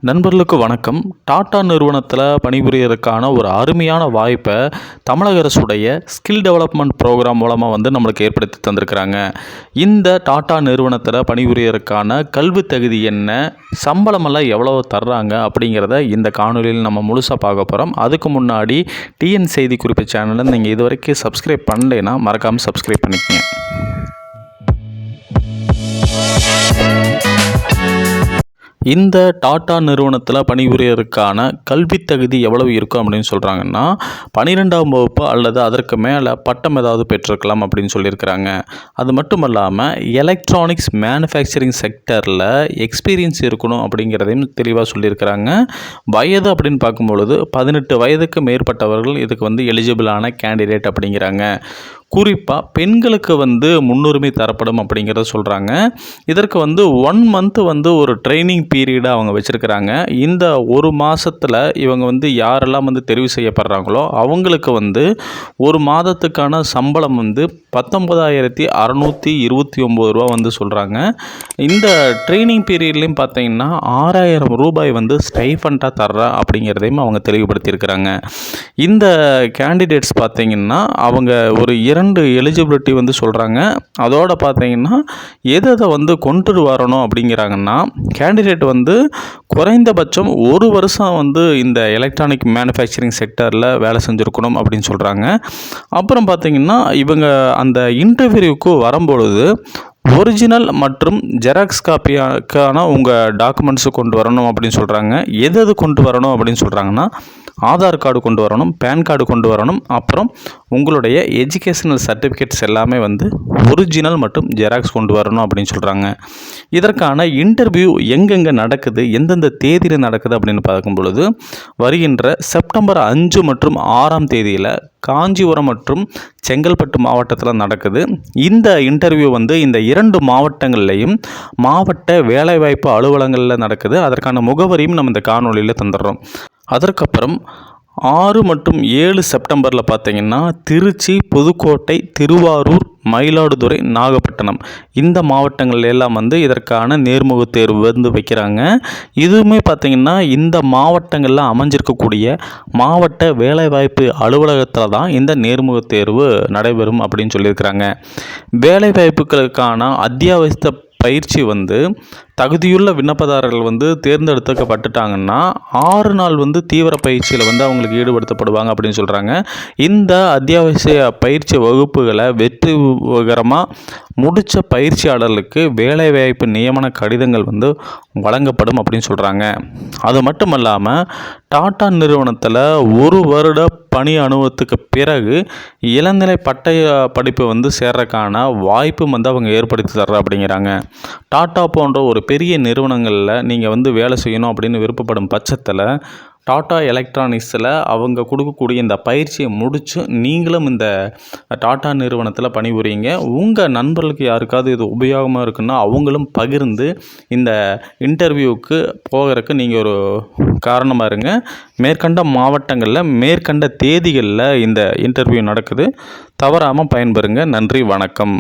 நண்பர்களுக்கு வணக்கம். டாடா நிறுவனத்தில் பணிபுரியறதுக்கான ஒரு அருமையான வாய்ப்பை தமிழக அரசுடைய ஸ்கில் டெவலப்மெண்ட் ப்ரோக்ராம் மூலமாக நம்மளுக்கு ஏற்படுத்தி தந்திருக்கிறாங்க. இந்த டாடா நிறுவனத்தில் பணிபுரியறதுக்கான கல்வி தகுதி என்ன, சம்பளமெல்லாம் எவ்வளோ தர்றாங்க அப்படிங்கிறத இந்த காணொலியில் நம்ம முழுசாக பார்க்க போகிறோம். அதுக்கு முன்னாடி டிஎன் செய்தி குறிப்பு சேனலை நீங்கள் இது வரைக்கும் சப்ஸ்கிரைப் பண்ணலைன்னா மறக்காமல் சப்ஸ்கிரைப் பண்ணிக்கங்க. இந்த டாடா நிறுவனத்தில் பணிபுரியறதுக்கான கல்வி தகுதி எவ்வளவு இருக்கும் அப்படின்னு சொல்கிறாங்கன்னா, 12ஆம் வகுப்பு அல்லது அதற்கு மேலே பட்டம் ஏதாவது பெற்றிருக்கலாம் அப்படின்னு சொல்லியிருக்கிறாங்க. அது மட்டும் இல்லாமல் எலக்ட்ரானிக்ஸ் மேனுஃபேக்சரிங் செக்டரில் எக்ஸ்பீரியன்ஸ் இருக்கணும் அப்படிங்கிறதையும் தெளிவாக சொல்லியிருக்கிறாங்க. வயது அப்படின்னு பார்க்கும்பொழுது 18 வயதுக்கு மேற்பட்டவர்கள் இதுக்கு எலிஜிபிளான கேண்டிடேட் அப்படிங்கிறாங்க. குறிப்பாக பெண்களுக்கு முன்னுரிமை தரப்படும் அப்படிங்கிறத சொல்கிறாங்க. இதற்கு 1 மந்த் ஒரு ட்ரைனிங் பீரியடாக அவங்க வச்சுருக்கிறாங்க. இந்த ஒரு மாதத்தில் இவங்க யாரெல்லாம் தெரிவு செய்யப்படுறாங்களோ அவங்களுக்கு ஒரு மாதத்துக்கான சம்பளம் 19,629 ரூபா சொல்கிறாங்க. இந்த ட்ரைனிங் பீரியட்லேயும் பார்த்தீங்கன்னா 6,000 ரூபாய் ஸ்டைஃபண்டாக தர்றா அப்படிங்கிறதையும் அவங்க தெளிவுபடுத்தியிருக்கிறாங்க. இந்த கேண்டிடேட்ஸ் பார்த்தீங்கன்னா அவங்க ஒரு 2 எலிஜிபிலிட்டி சொல்கிறாங்க. அதோடு பார்த்தீங்கன்னா எதை கொண்டு வரணும் அப்படிங்கிறாங்கன்னா, கேண்டிடேட் குறைந்தபட்சம் 1 வருஷம் இந்த எலக்ட்ரானிக் மேனுஃபேக்சரிங் செக்டரில் வேலை செஞ்சுருக்கணும் அப்படின்னு சொல்கிறாங்க. அப்புறம் பார்த்தீங்கன்னா இவங்க அந்த இன்டர்வியூக்கு வரும்பொழுது ஒரிஜினல் மற்றும் ஜெராக்ஸ் காப்பியான உங்கள் டாக்குமெண்ட்ஸு கொண்டு வரணும் அப்படின்னு சொல்கிறாங்க. எது கொண்டு வரணும் அப்படின்னு சொல்கிறாங்கன்னா, ஆதார் கார்டு கொண்டு வரணும், பேன் கார்டு கொண்டு வரணும், அப்புறம் உங்களுடைய எஜுகேஷனல் சர்டிஃபிகேட்ஸ் எல்லாமே ஒரிஜினல் மற்றும் ஜெராக்ஸ் கொண்டு வரணும் அப்படின்னு சொல்கிறாங்க. இதற்கான இன்டர்வியூ எங்கெங்கே நடக்குது, எந்தெந்த தேதியில் நடக்குது அப்படின்னு பார்க்கும் பொழுது, வருகின்ற செப்டம்பர் 5 மற்றும் 6ஆம் தேதியில் காஞ்சிபுரம் மற்றும் செங்கல்பட்டு மாவட்டத்தில் நடக்குது. இந்த இன்டர்வியூ இந்த 2 மாவட்டங்கள்லையும் மாவட்ட வேலைவாய்ப்பு அலுவலகங்களில் நடக்குது. அதற்கான முகவரியும் நம்ம இந்த காணொலியில் தந்துடுறோம். அதற்கப்புறம் 6 மற்றும் 7 செப்டம்பரில் பார்த்தீங்கன்னா திருச்சி, புதுக்கோட்டை, திருவாரூர், மயிலாடுதுறை, நாகப்பட்டினம் இந்த மாவட்டங்கள் எல்லாம் இதற்கான நேர்முக தேர்வு வைக்கிறாங்க. இதுவுமே பார்த்திங்கன்னா இந்த மாவட்டங்களில் அமைஞ்சிருக்கக்கூடிய மாவட்ட வேலைவாய்ப்பு அலுவலகத்தில் தான் இந்த நேர்முக தேர்வு நடைபெறும் அப்படின்னு சொல்லியிருக்கிறாங்க. வேலைவாய்ப்புகளுக்கான அத்தியாவசிய பயிற்சி தகுதியுள்ள விண்ணப்பதாரர்கள் தேர்ந்தெடுக்கப்பட்டுட்டாங்கன்னா 6 நாள் தீவிர பயிற்சியில் அவங்களுக்கு ஈடுபடுத்தப்படுவாங்க அப்படின்னு சொல்கிறாங்க. இந்த அத்தியாவசிய பயிற்சி வகுப்புகளை வெற்றிகரமாக முடித்த பயிற்சியாளர்களுக்கு வேலைவாய்ப்பு நியமன கடிதங்கள் வழங்கப்படும் அப்படின்னு சொல்கிறாங்க. அது மட்டும் இல்லாமல் டாடா நிறுவனத்தில் 1 வருட பணி அனுபவத்துக்கு பிறகு இளநிலை பட்டய படிப்பு சேர்றதுக்கான வாய்ப்பும் அவங்க ஏற்படுத்தி தர்ற அப்படிங்கிறாங்க. டாடா போன்ற ஒரு பெரிய நிறுவனங்களில் நீங்கள் வேலை செய்யணும் அப்படின்னு விருப்பப்படும் பட்சத்தில் டாடா எலக்ட்ரானிக்ஸில் அவங்க கொடுக்கக்கூடிய இந்த பயிற்சியை முடித்து நீங்களும் இந்த டாடா நிறுவனத்தில் பணிபுரியுங்க. உங்கள் நண்பர்களுக்கு யாருக்காவது இது உபயோகமாக இருக்குன்னா அவங்களும் பகிர்ந்து இந்த இன்டர்வியூவுக்கு போகிறதுக்கு நீங்கள் ஒரு காரணமாக இருங்க. மேற்கண்ட மாவட்டங்களில் மேற்கண்ட தேதிகளில் இந்த இன்டர்வியூ நடக்குது. தவறாமல் பயன்பெறுங்க. நன்றி, வணக்கம்.